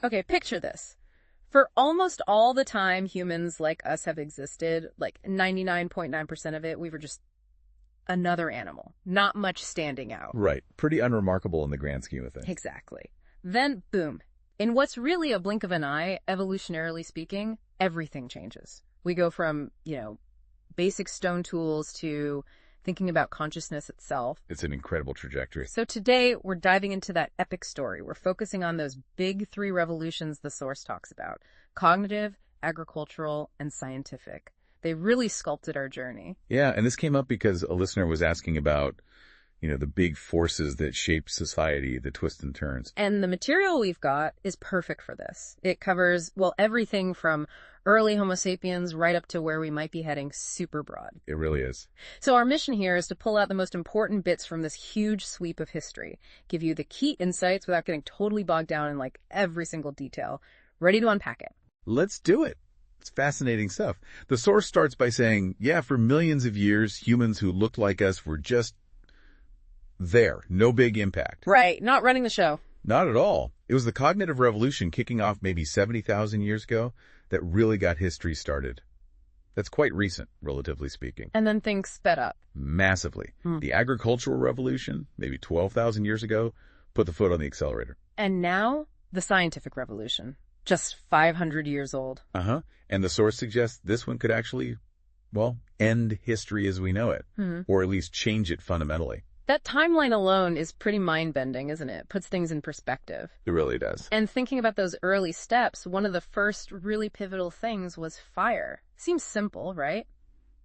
Okay, picture this. For almost all the time humans like us have existed, like 99.9% of it, we were just another animal, not much standing out. Right. Pretty unremarkable in the grand scheme of things. Exactly. Then, boom. In what's really a blink of an eye, evolutionarily speaking, everything changes. We go from, basic stone tools to thinking about consciousness itself. It's an incredible trajectory. So today, we're diving into that epic story. We're focusing on those big three revolutions the source talks about: cognitive, agricultural, and scientific. They really sculpted our journey. Yeah, and this came up because a listener was asking about, the big forces that shape society, the twists and turns. And the material we've got is perfect for this. It covers, everything from early Homo sapiens right up to where we might be heading, super broad. It really is. So our mission here is to pull out the most important bits from this huge sweep of history, give you the key insights without getting totally bogged down in every single detail. Ready to unpack it. Let's do it. It's fascinating stuff. The source starts by saying, for millions of years, humans who looked like us were just there. No big impact. Right. Not running the show. Not at all. It was the cognitive revolution kicking off maybe 70,000 years ago that really got history started. That's quite recent, relatively speaking. And then things sped up. Massively. The agricultural revolution, maybe 12,000 years ago, put the foot on the accelerator. And now, the scientific revolution. Just 500 years old. And the source suggests this one could actually, end history as we know it, or at least change it fundamentally. That timeline alone is pretty mind-bending, isn't it? Puts things in perspective. It really does. And thinking about those early steps, one of the first really pivotal things was fire. Seems simple, right?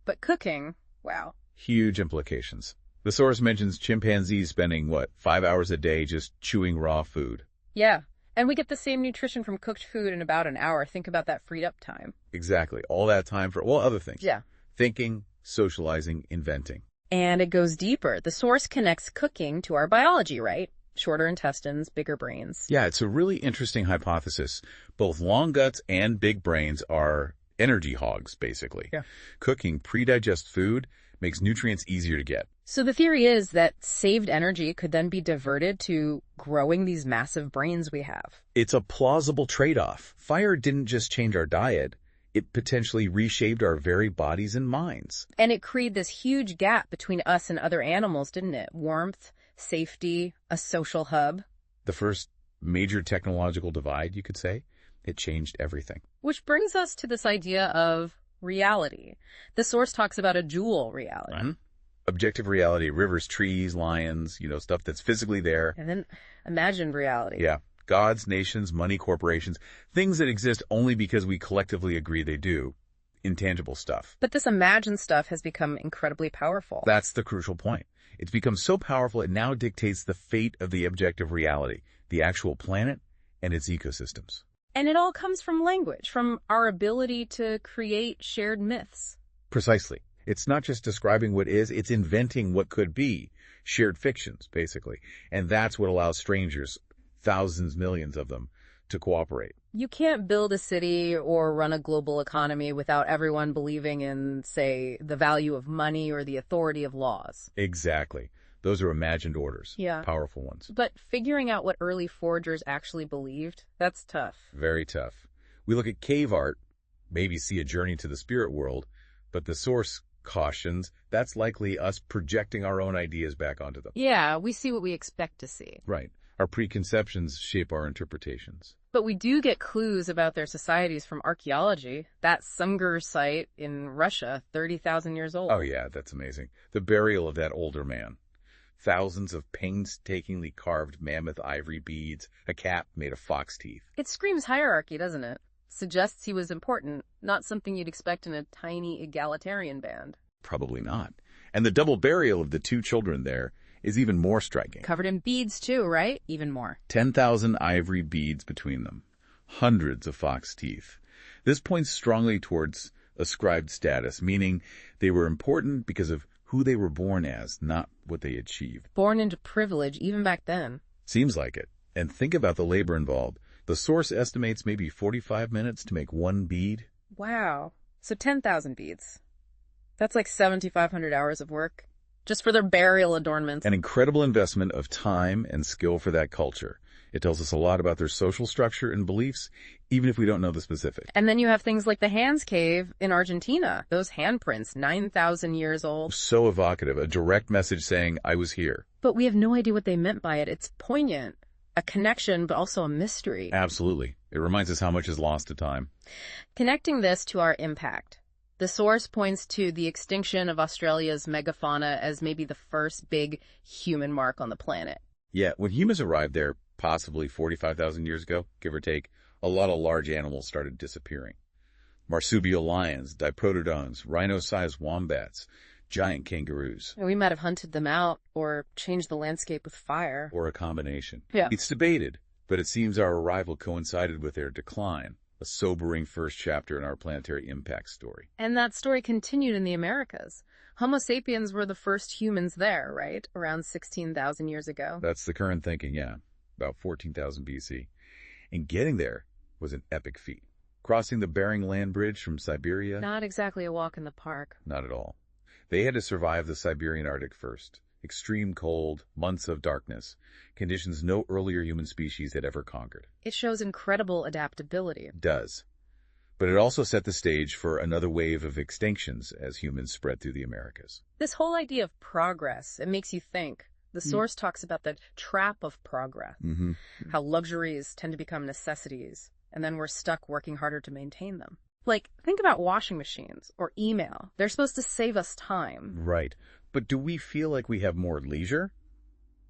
But cooking, wow. Huge implications. The source mentions chimpanzees spending, 5 hours a day just chewing raw food. Yeah. And we get the same nutrition from cooked food in about an hour. Think about that freed up time. Exactly. All that time for, other things. Yeah. Thinking, socializing, inventing. And it goes deeper. The source connects cooking to our biology, right? Shorter intestines, bigger brains. Yeah, it's a really interesting hypothesis. Both long guts and big brains are energy hogs, basically. Yeah. Cooking pre-digest food makes nutrients easier to get. So the theory is that saved energy could then be diverted to growing these massive brains we have. It's a plausible trade-off. Fire didn't just change our diet. It potentially reshaped our very bodies and minds. And it created this huge gap between us and other animals, didn't it? Warmth, safety, a social hub. The first major technological divide, you could say. It changed everything. Which brings us to this idea of reality. The source talks about a dual reality. Objective reality, rivers, trees, lions, stuff that's physically there. And then imagined reality. Yeah. Gods, nations, money, corporations, things that exist only because we collectively agree they do. Intangible stuff. But this imagined stuff has become incredibly powerful. That's the crucial point. It's become so powerful it now dictates the fate of the objective reality, the actual planet and its ecosystems. And it all comes from language, from our ability to create shared myths. Precisely. It's not just describing what is, it's inventing what could be. Shared fictions, basically. And that's what allows strangers, thousands, millions of them, to cooperate. You can't build a city or run a global economy without everyone believing in, say, the value of money or the authority of laws. Exactly. Those are imagined orders. Yeah. Powerful ones. But figuring out what early foragers actually believed, that's tough. Very tough. We look at cave art, maybe see a journey to the spirit world, but the source cautions that's likely us projecting our own ideas back onto them. Yeah, we see what we expect to see. Right. Our preconceptions shape our interpretations. But we do get clues about their societies from archaeology. That Sumgur site in Russia, 30,000 years old. Oh yeah, that's amazing. The burial of that older man. Thousands of painstakingly carved mammoth ivory beads, a cap made of fox teeth. It screams hierarchy, doesn't it? Suggests he was important, not something you'd expect in a tiny egalitarian band. Probably not. And the double burial of the two children there is even more striking. Covered in beads too, right? Even more. 10,000 ivory beads between them. Hundreds of fox teeth. This points strongly towards ascribed status, meaning they were important because of who they were born as, not what they achieved. Born into privilege even back then. Seems like it. And think about the labor involved. The source estimates maybe 45 minutes to make one bead. Wow. So 10,000 beads. That's like 7,500 hours of work. Just for their burial adornments. An incredible investment of time and skill for that culture. It tells us a lot about their social structure and beliefs, even if we don't know the specifics. And then you have things like the Hands Cave in Argentina. Those handprints, 9,000 years old. So evocative, a direct message saying, I was here. But we have no idea what they meant by it. It's poignant, a connection, but also a mystery. Absolutely. It reminds us how much is lost to time. Connecting this to our impact. The source points to the extinction of Australia's megafauna as maybe the first big human mark on the planet. Yeah, when humans arrived there, possibly 45,000 years ago, give or take, a lot of large animals started disappearing. Marsupial lions, diprotodons, rhino-sized wombats, giant kangaroos. We might have hunted them out or changed the landscape with fire. Or a combination. Yeah. It's debated, but it seems our arrival coincided with their decline, a sobering first chapter in our planetary impact story. And that story continued in the Americas. Homo sapiens were the first humans there, right? Around 16,000 years ago. That's the current thinking, yeah. About 14,000 BC. And getting there was an epic feat. Crossing the Bering Land Bridge from Siberia? Not exactly a walk in the park. Not at all. They had to survive the Siberian Arctic first. Extreme cold, months of darkness, conditions no earlier human species had ever conquered. It shows incredible adaptability. It does. But it also set the stage for another wave of extinctions as humans spread through the Americas. This whole idea of progress, it makes you think. The source talks about the trap of progress, how luxuries tend to become necessities, and then we're stuck working harder to maintain them. Like, think about washing machines or email. They're supposed to save us time. Right. But do we feel like we have more leisure?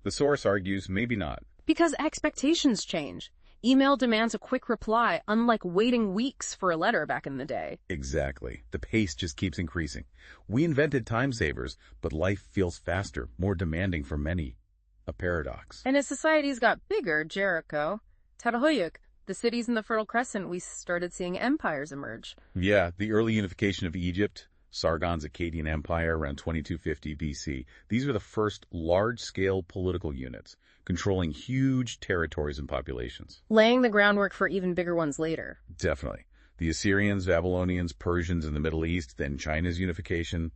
The source argues maybe not. Because expectations change. Email demands a quick reply, unlike waiting weeks for a letter back in the day. Exactly. The pace just keeps increasing. We invented time savers, but life feels faster, more demanding for many. A paradox. And as societies got bigger, Jericho, Tarahoyuk, the cities in the Fertile Crescent, we started seeing empires emerge. Yeah, the early unification of Egypt, Sargon's Akkadian Empire around 2250 BC. These were the first large-scale political units, controlling huge territories and populations. Laying the groundwork for even bigger ones later. Definitely. The Assyrians, Babylonians, Persians in the Middle East, then China's unification,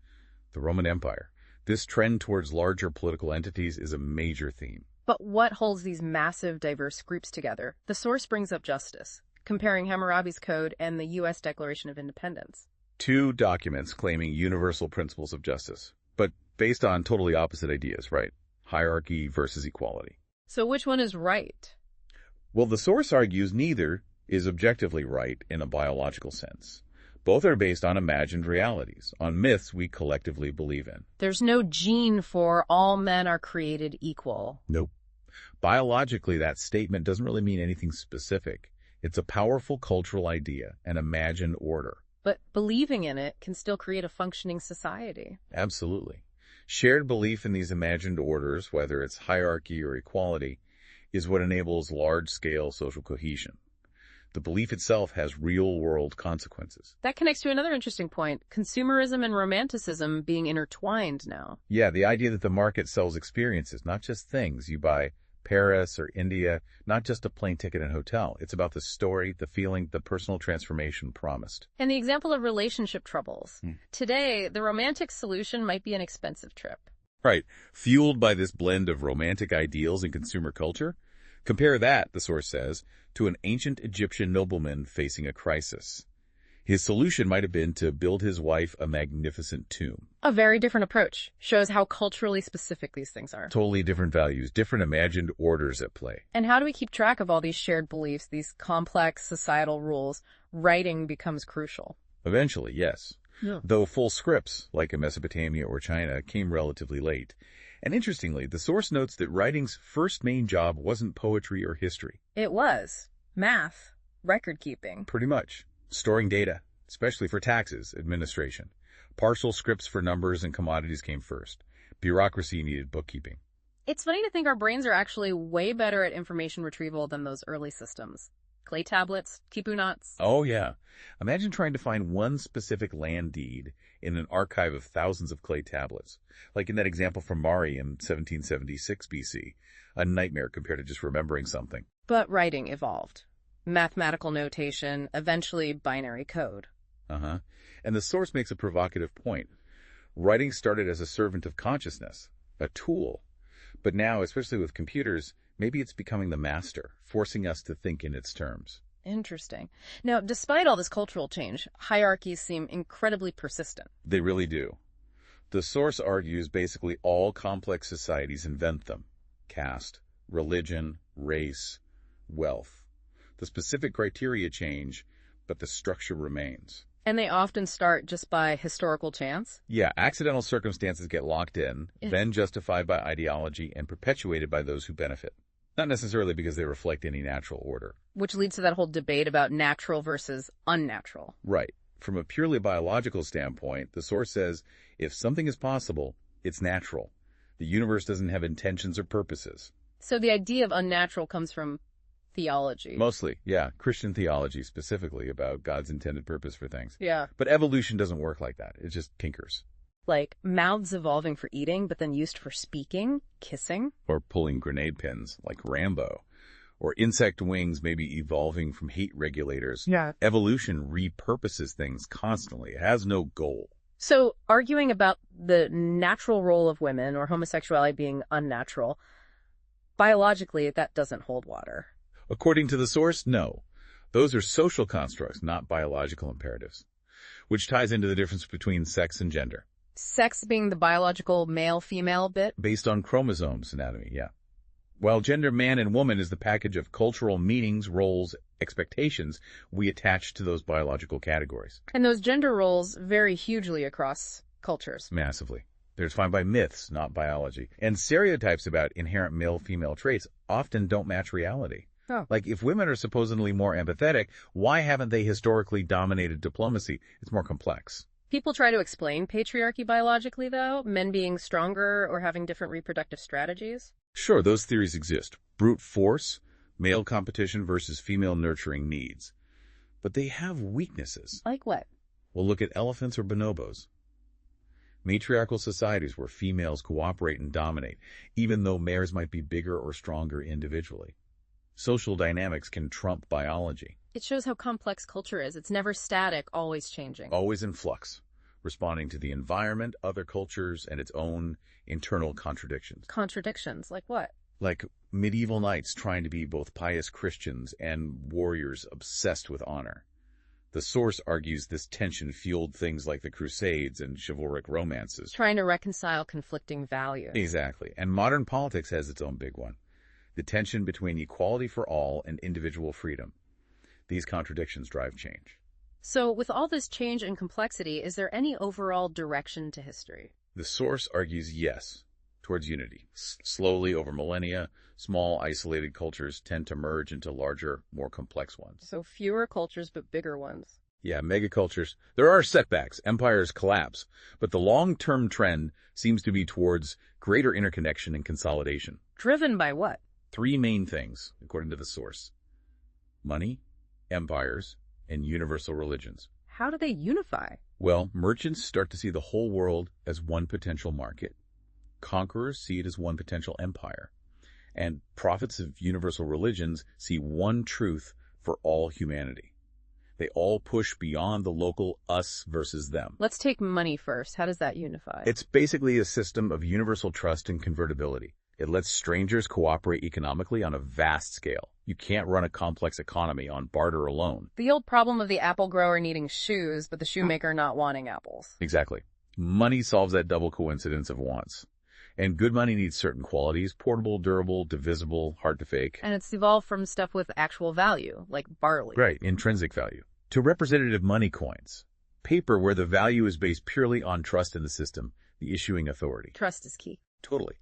the Roman Empire. This trend towards larger political entities is a major theme. But what holds these massive, diverse groups together? The source brings up justice, comparing Hammurabi's Code and the U.S. Declaration of Independence. Two documents claiming universal principles of justice, but based on totally opposite ideas, right? Hierarchy versus equality. So which one is right? Well, the source argues neither is objectively right in a biological sense. Both are based on imagined realities, on myths we collectively believe in. There's no gene for all men are created equal. Nope. Biologically, that statement doesn't really mean anything specific. It's a powerful cultural idea, an imagined order. But believing in it can still create a functioning society. Absolutely. Shared belief in these imagined orders, whether it's hierarchy or equality, is what enables large-scale social cohesion. The belief itself has real-world consequences. That connects to another interesting point, consumerism and romanticism being intertwined now. Yeah, the idea that the market sells experiences, not just things. You buy Paris or India, not just a plane ticket and hotel. It's about the story, the feeling, the personal transformation promised. And the example of relationship troubles. Today, the romantic solution might be an expensive trip. Right. Fueled by this blend of romantic ideals and consumer culture. Compare that, the source says, to an ancient Egyptian nobleman facing a crisis. His solution might have been to build his wife a magnificent tomb. A very different approach. Shows how culturally specific these things are. Totally different values, different imagined orders at play. And how do we keep track of all these shared beliefs, these complex societal rules? Writing becomes crucial. Eventually, yes. Yeah. Though full scripts, like in Mesopotamia or China, came relatively late. And interestingly, the source notes that writing's first main job wasn't poetry or history. It was math, record keeping. Pretty much. Storing data, especially for taxes, administration. Partial scripts for numbers and commodities came first. Bureaucracy needed bookkeeping. It's funny to think our brains are actually way better at information retrieval than those early systems. Clay tablets, quipu knots. Oh, yeah. Imagine trying to find one specific land deed in an archive of thousands of clay tablets. Like in that example from Mari in 1776 BC. A nightmare compared to just remembering something. But writing evolved. Mathematical notation, eventually binary code. And the source makes a provocative point. Writing started as a servant of consciousness, a tool. But now, especially with computers, Maybe it's becoming the master, forcing us to think in its terms. Interesting. Now, despite all this cultural change, hierarchies seem incredibly persistent. They really do. The source argues basically all complex societies invent them. Caste, religion, race, wealth. The specific criteria change, but the structure remains. And they often start just by historical chance? Yeah, accidental circumstances get locked in, then justified by ideology and perpetuated by those who benefit. Not necessarily because they reflect any natural order. Which leads to that whole debate about natural versus unnatural. Right. From a purely biological standpoint, the source says if something is possible, it's natural. The universe doesn't have intentions or purposes. So the idea of unnatural comes from theology. Mostly, yeah. Christian theology specifically about God's intended purpose for things. Yeah. But evolution doesn't work like that. It just tinkers. Like mouths evolving for eating, but then used for speaking, kissing. Or pulling grenade pins, like Rambo. Or insect wings maybe evolving from heat regulators. Yeah. Evolution repurposes things constantly. It has no goal. So arguing about the natural role of women or homosexuality being unnatural, biologically, that doesn't hold water. According to the source, no. Those are social constructs, not biological imperatives. Which ties into the difference between sex and gender. Sex being the biological male-female bit? Based on chromosomes anatomy, yeah. While gender man and woman is the package of cultural meanings, roles, expectations we attach to those biological categories. And those gender roles vary hugely across cultures. Massively. They're defined by myths, not biology. And stereotypes about inherent male-female traits often don't match reality. Oh. Like, if women are supposedly more empathetic, why haven't they historically dominated diplomacy? It's more complex. People try to explain patriarchy biologically, though, men being stronger or having different reproductive strategies. Sure, those theories exist. Brute force, male competition versus female nurturing needs. But they have weaknesses. Like what? Well, look at elephants or bonobos. Matriarchal societies where females cooperate and dominate, even though mares might be bigger or stronger individually. Social dynamics can trump biology. It shows how complex culture is. It's never static, always changing. Always in flux, responding to the environment, other cultures, and its own internal contradictions. Contradictions? Like what? Like medieval knights trying to be both pious Christians and warriors obsessed with honor. The source argues this tension fueled things like the Crusades and chivalric romances. Trying to reconcile conflicting values. Exactly. And modern politics has its own big one. The tension between equality for all and individual freedom. These contradictions drive change. So, with all this change and complexity, is there any overall direction to history? The source argues yes, towards unity. Slowly, over millennia, small, isolated cultures tend to merge into larger, more complex ones. So fewer cultures, but bigger ones. Yeah, megacultures. There are setbacks. Empires collapse. But the long-term trend seems to be towards greater interconnection and consolidation. Driven by what? 3 main things, according to the source. Money, empires, and universal religions. How do they unify? Well, merchants start to see the whole world as one potential market. Conquerors see it as one potential empire. And prophets of universal religions see one truth for all humanity. They all push beyond the local us versus them. Let's take money first. How does that unify? It's basically a system of universal trust and convertibility. It lets strangers cooperate economically on a vast scale. You can't run a complex economy on barter alone. The old problem of the apple grower needing shoes, but the shoemaker not wanting apples. Exactly. Money solves that double coincidence of wants. And good money needs certain qualities: portable, durable, divisible, hard to fake. And it's evolved from stuff with actual value, like barley. Right, intrinsic value. To representative money coins. Paper where the value is based purely on trust in the system, the issuing authority. Trust is key. Totally.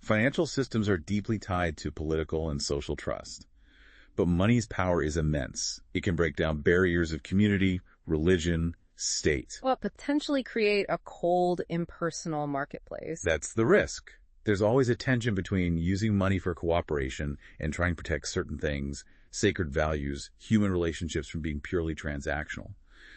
Financial systems are deeply tied to political and social trust. But money's power is immense. It can break down barriers of community, religion, state. Well, potentially create a cold, impersonal marketplace. That's the risk. There's always a tension between using money for cooperation and trying to protect certain things, sacred values, human relationships from being purely transactional.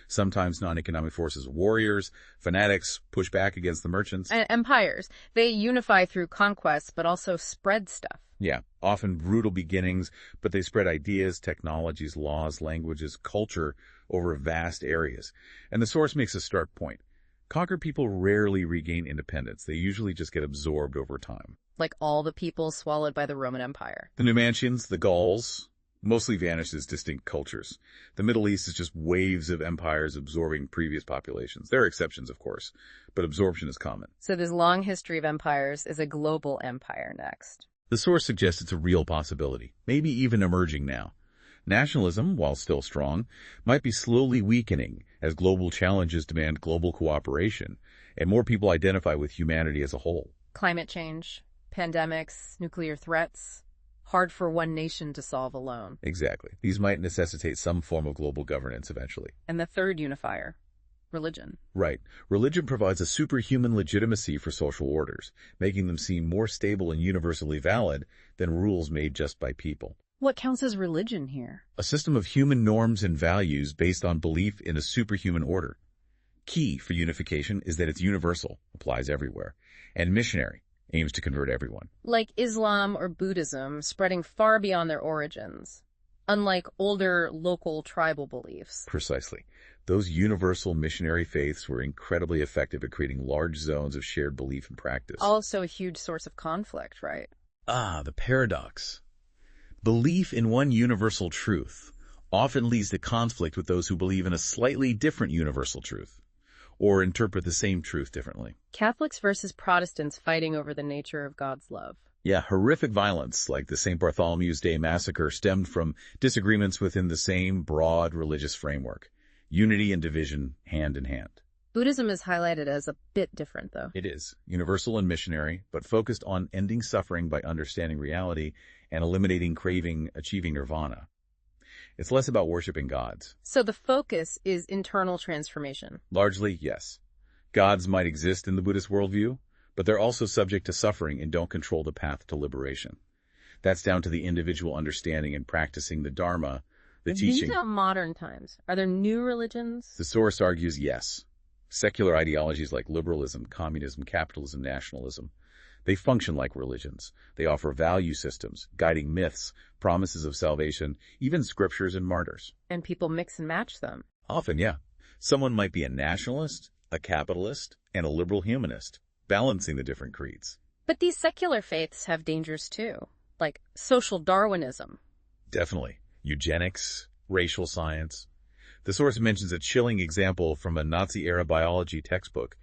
Sometimes non-economic forces, warriors, fanatics, push back against the merchants. And empires. They unify through conquest, but also spread stuff. Yeah, often brutal beginnings, but they spread ideas, technologies, laws, languages, culture over vast areas. And the source makes a stark point. Conquered people rarely regain independence. They usually just get absorbed over time. like all the peoples swallowed by the Roman Empire. The Numantians, the Gauls, mostly vanished as distinct cultures. The Middle East is just waves of empires absorbing previous populations. There are exceptions, of course, but absorption is common. So this long history of empires is a global empire next. The source suggests it's a real possibility, maybe even emerging now. Nationalism, while still strong, might be slowly weakening as global challenges demand global cooperation, and more people identify with humanity as a whole. Climate change, pandemics, nuclear threats, hard for one nation to solve alone. Exactly. These might necessitate some form of global governance eventually. And the third unifier, religion. Right. Religion provides a superhuman legitimacy for social orders, making them seem more stable and universally valid than rules made just by people. What counts as religion here? A system of human norms and values based on belief in a superhuman order. Key for unification is that it's universal, applies everywhere, and missionary, aims to convert everyone. Like Islam or Buddhism, spreading far beyond their origins, unlike older local tribal beliefs. Precisely. Those universal missionary faiths were incredibly effective at creating large zones of shared belief and practice. Also a huge source of conflict, right? The paradox. Belief in one universal truth often leads to conflict with those who believe in a slightly different universal truth, or interpret the same truth differently. Catholics versus Protestants fighting over the nature of God's love. Yeah, horrific violence like the St. Bartholomew's Day massacre stemmed from disagreements within the same broad religious framework. Unity and division hand in hand. Buddhism is highlighted as a bit different, though. It is universal and missionary, but focused on ending suffering by understanding reality and eliminating craving, achieving nirvana. It's less about worshiping gods. So the focus is internal transformation. Largely, yes. Gods might exist in the Buddhist worldview, but they're also subject to suffering and don't control the path to liberation. That's down to the individual understanding and practicing the Dharma, the teaching. These are modern times. Are there new religions? The source argues yes. Secular ideologies like liberalism, communism, capitalism, nationalism, they function like religions. They offer value systems, guiding myths, promises of salvation, even scriptures and martyrs. And people mix and match them. Often, yeah. Someone might be a nationalist, a capitalist, and a liberal humanist, balancing the different creeds. But these secular faiths have dangers too, like social Darwinism. Definitely. Eugenics, racial science. The source mentions a chilling example from a Nazi-era biology textbook,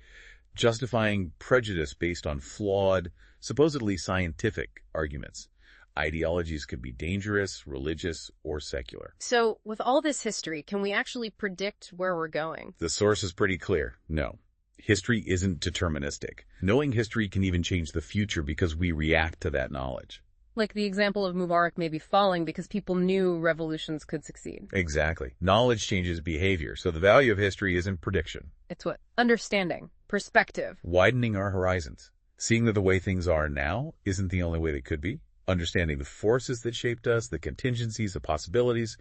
justifying prejudice based on flawed, supposedly scientific arguments. Ideologies could be dangerous, religious, or secular. So, with all this history, can we actually predict where we're going? The source is pretty clear. No. History isn't deterministic. Knowing history can even change the future because we react to that knowledge. Like the example of Mubarak maybe falling because people knew revolutions could succeed. Exactly. Knowledge changes behavior, so the value of history isn't prediction. It's what? Understanding. Perspective. Widening our horizons. Seeing that the way things are now isn't the only way they could be. Understanding the forces that shaped us, the contingencies, the possibilities.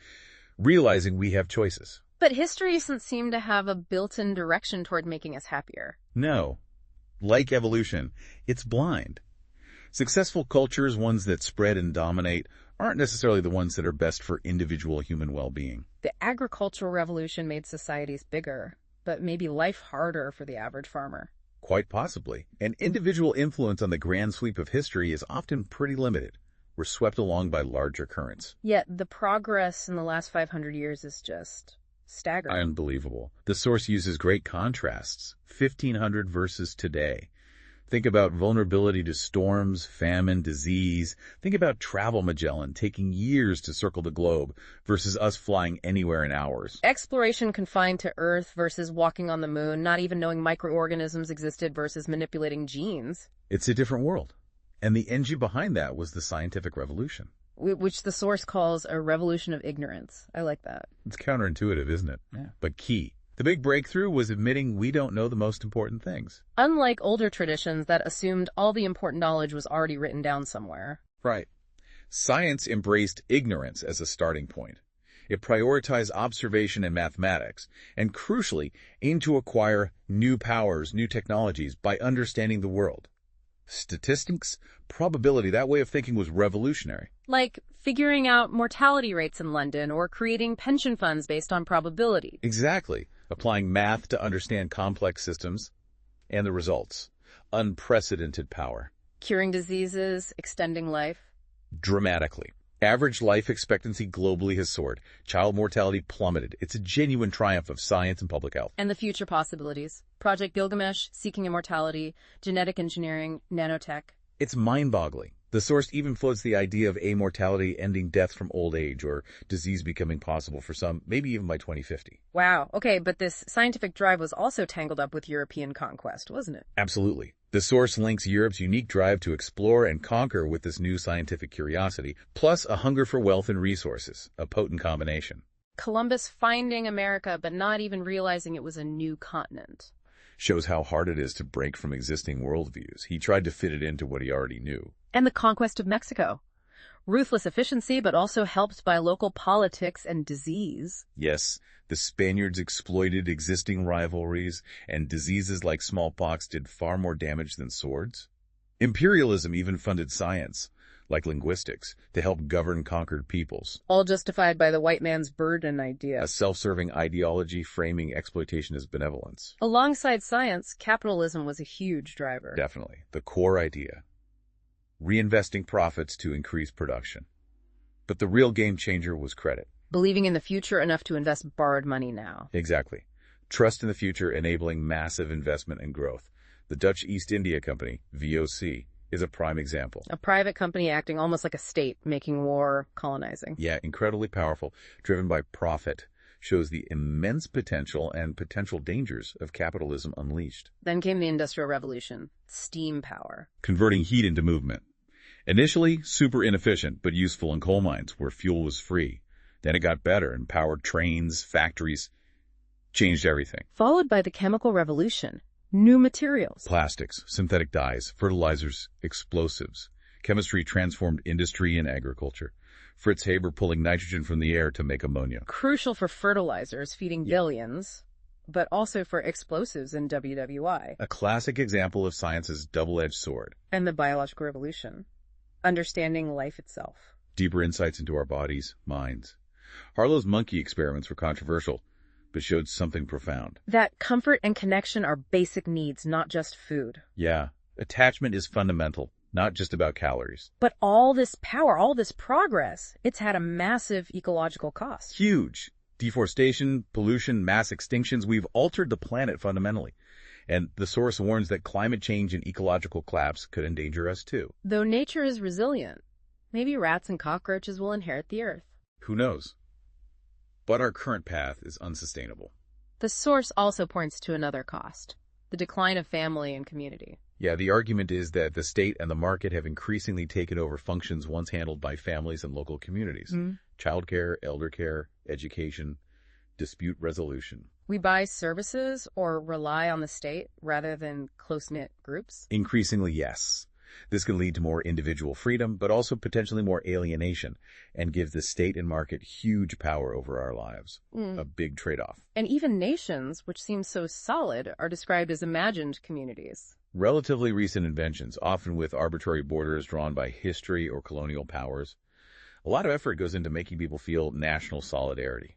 Realizing we have choices. But history doesn't seem to have a built-in direction toward making us happier. No. Like evolution, it's blind. Successful cultures, ones that spread and dominate, aren't necessarily the ones that are best for individual human well-being. The agricultural revolution made societies bigger, but maybe life harder for the average farmer. Quite possibly. And individual influence on the grand sweep of history is often pretty limited. We're swept along by larger currents. Yet the progress in the last 500 years is just staggering. Unbelievable. The source uses great contrasts. 1500 versus today. Think about vulnerability to storms, famine, disease. Think about travel Magellan taking years to circle the globe versus us flying anywhere in hours. Exploration confined to Earth versus walking on the moon, not even knowing microorganisms existed versus manipulating genes. It's a different world. And the engine behind that was the scientific revolution. Which the source calls a revolution of ignorance. I like that. It's counterintuitive, isn't it? Yeah. But key. The big breakthrough was admitting we don't know the most important things. Unlike older traditions that assumed all the important knowledge was already written down somewhere. Right. Science embraced ignorance as a starting point. It prioritized observation and mathematics, and crucially, aimed to acquire new powers, new technologies by understanding the world. Statistics, probability, that way of thinking was revolutionary. Like figuring out mortality rates in London or creating pension funds based on probability. Exactly. Applying math to understand complex systems, and the results. Unprecedented power. Curing diseases, extending life. Dramatically. Average life expectancy globally has soared. Child mortality plummeted. It's a genuine triumph of science and public health. And the future possibilities. Project Gilgamesh, seeking immortality, genetic engineering, nanotech. It's mind-boggling. The source even floats the idea of immortality ending death from old age or disease becoming possible for some, maybe even by 2050. Wow. Okay, but this scientific drive was also tangled up with European conquest, wasn't it? Absolutely. The source links Europe's unique drive to explore and conquer with this new scientific curiosity, plus a hunger for wealth and resources, a potent combination. Columbus finding America, but not even realizing it was a new continent. Shows how hard it is to break from existing worldviews. He tried to fit it into what he already knew. And the conquest of Mexico. Ruthless efficiency, but also helped by local politics and disease. Yes, the Spaniards exploited existing rivalries, and diseases like smallpox did far more damage than swords. Imperialism even funded science, like linguistics, to help govern conquered peoples. All justified by the white man's burden idea. A self-serving ideology framing exploitation as benevolence. Alongside science, capitalism was a huge driver. Definitely. The core idea. Reinvesting profits to increase production. But the real game changer was credit. Believing in the future enough to invest borrowed money now. Exactly. Trust in the future enabling massive investment and growth. The Dutch East India Company, VOC, is a prime example. A private company acting almost like a state, making war, colonizing. Yeah, incredibly powerful, driven by profit, shows the immense potential and potential dangers of capitalism unleashed. Then came the Industrial Revolution, steam power. Converting heat into movement. Initially, super inefficient, but useful in coal mines where fuel was free. Then it got better and powered trains, factories, changed everything. Followed by the Chemical Revolution. New materials. Plastics, synthetic dyes, fertilizers, explosives. Chemistry transformed industry and agriculture. Fritz Haber pulling nitrogen from the air to make ammonia. Crucial for fertilizers, feeding billions, but also for explosives in WWI. A classic example of science's double-edged sword. And the Biological Revolution. Understanding life itself. Deeper insights into our bodies, minds. Harlow's monkey experiments were controversial, but showed something profound. That comfort and connection are basic needs, not just food. Yeah, attachment is fundamental, not just about calories. But all this power, all this progress, it's had a massive ecological cost. Huge. Deforestation, pollution, mass extinctions, we've altered the planet fundamentally. And the source warns that climate change and ecological collapse could endanger us too. Though nature is resilient, maybe rats and cockroaches will inherit the earth. Who knows? But our current path is unsustainable. The source also points to another cost, the decline of family and community. Yeah, the argument is that the state and the market have increasingly taken over functions once handled by families and local communities. Childcare, elder care, education, dispute resolution. We buy services or rely on the state rather than close-knit groups? Increasingly, yes. This can lead to more individual freedom, but also potentially more alienation, and give the state and market huge power over our lives. A big trade-off. And even nations, which seem so solid, are described as imagined communities. Relatively recent inventions, often with arbitrary borders drawn by history or colonial powers. A lot of effort goes into making people feel national solidarity.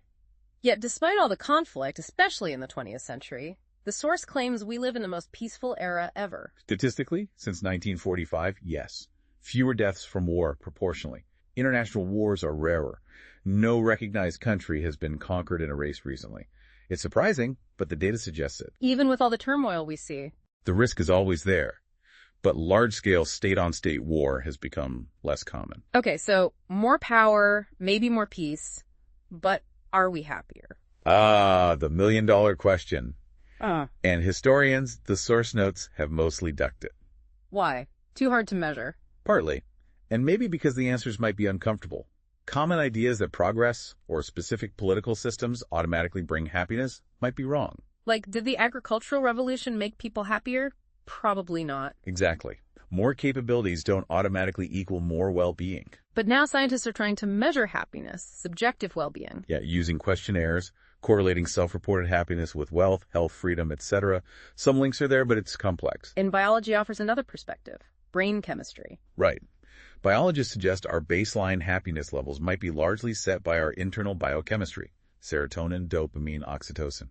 Yet despite all the conflict, especially in the 20th century, the source claims we live in the most peaceful era ever. Statistically, since 1945, yes. Fewer deaths from war proportionally. International wars are rarer. No recognized country has been conquered and erased recently. It's surprising, but the data suggests it. Even with all the turmoil we see. The risk is always there. But large-scale state-on-state war has become less common. Okay, so more power, maybe more peace, but are we happier? Ah, the million-dollar question. And historians, the source notes, have mostly ducked it. Why? Too hard to measure. Partly. And maybe because the answers might be uncomfortable. Common ideas that progress or specific political systems automatically bring happiness might be wrong. Like, did the agricultural revolution make people happier? Probably not. Exactly. More capabilities don't automatically equal more well-being. But now scientists are trying to measure happiness, subjective well-being. Yeah, using questionnaires, correlating self-reported happiness with wealth, health, freedom, etc. Some links are there, but it's complex. And biology offers another perspective, brain chemistry. Right. Biologists suggest our baseline happiness levels might be largely set by our internal biochemistry, serotonin, dopamine, oxytocin.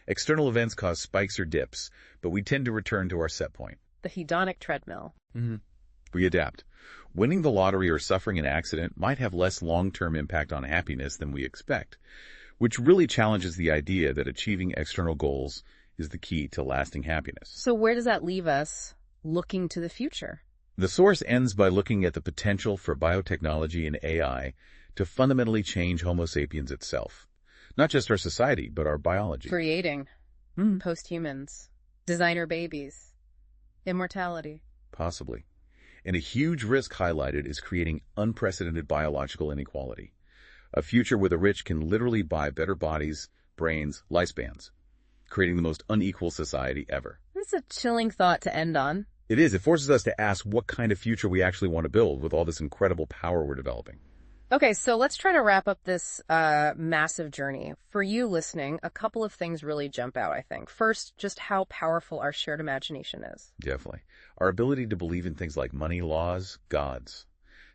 External events cause spikes or dips, but we tend to return to our set point. The hedonic treadmill. We adapt. Winning the lottery or suffering an accident might have less long-term impact on happiness than we expect, which really challenges the idea that achieving external goals is the key to lasting happiness. So where does that leave us looking to the future? The source ends by looking at the potential for biotechnology and AI to fundamentally change Homo sapiens itself. Not just our society, but our biology. Creating post-humans, designer babies, immortality. Possibly. And a huge risk highlighted is creating unprecedented biological inequality. A future where the rich can literally buy better bodies, brains, lifespans, creating the most unequal society ever. That's a chilling thought to end on. It is. It forces us to ask what kind of future we actually want to build with all this incredible power we're developing. Okay, so let's try to wrap up this massive journey. For you listening, a couple of things really jump out, I think. First, just how powerful our shared imagination is. Definitely. Our ability to believe in things like money, laws, gods.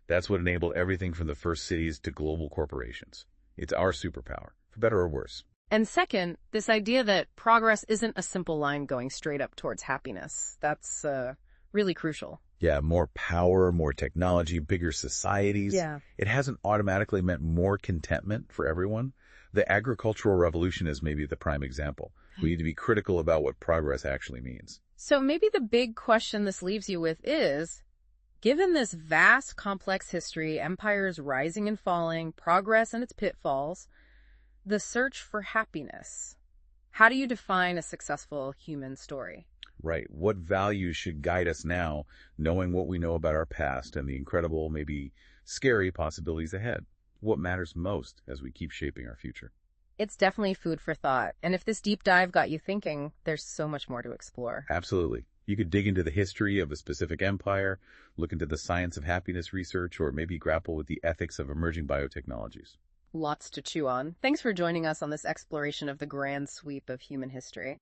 That's what enabled everything from the first cities to global corporations. It's our superpower, for better or worse. And second, this idea that progress isn't a simple line going straight up towards happiness. That's really crucial. Yeah, more power, more technology, bigger societies. Yeah. It hasn't automatically meant more contentment for everyone. The agricultural revolution is maybe the prime example. We need to be critical about what progress actually means. So maybe the big question this leaves you with is, given this vast, complex history, empires rising and falling, progress and its pitfalls, the search for happiness, how do you define a successful human story? Right. What values should guide us now, knowing what we know about our past and the incredible, maybe scary possibilities ahead? What matters most as we keep shaping our future? It's definitely food for thought. And if this deep dive got you thinking, there's so much more to explore. Absolutely. You could dig into the history of a specific empire, look into the science of happiness research, or maybe grapple with the ethics of emerging biotechnologies. Lots to chew on. Thanks for joining us on this exploration of the grand sweep of human history.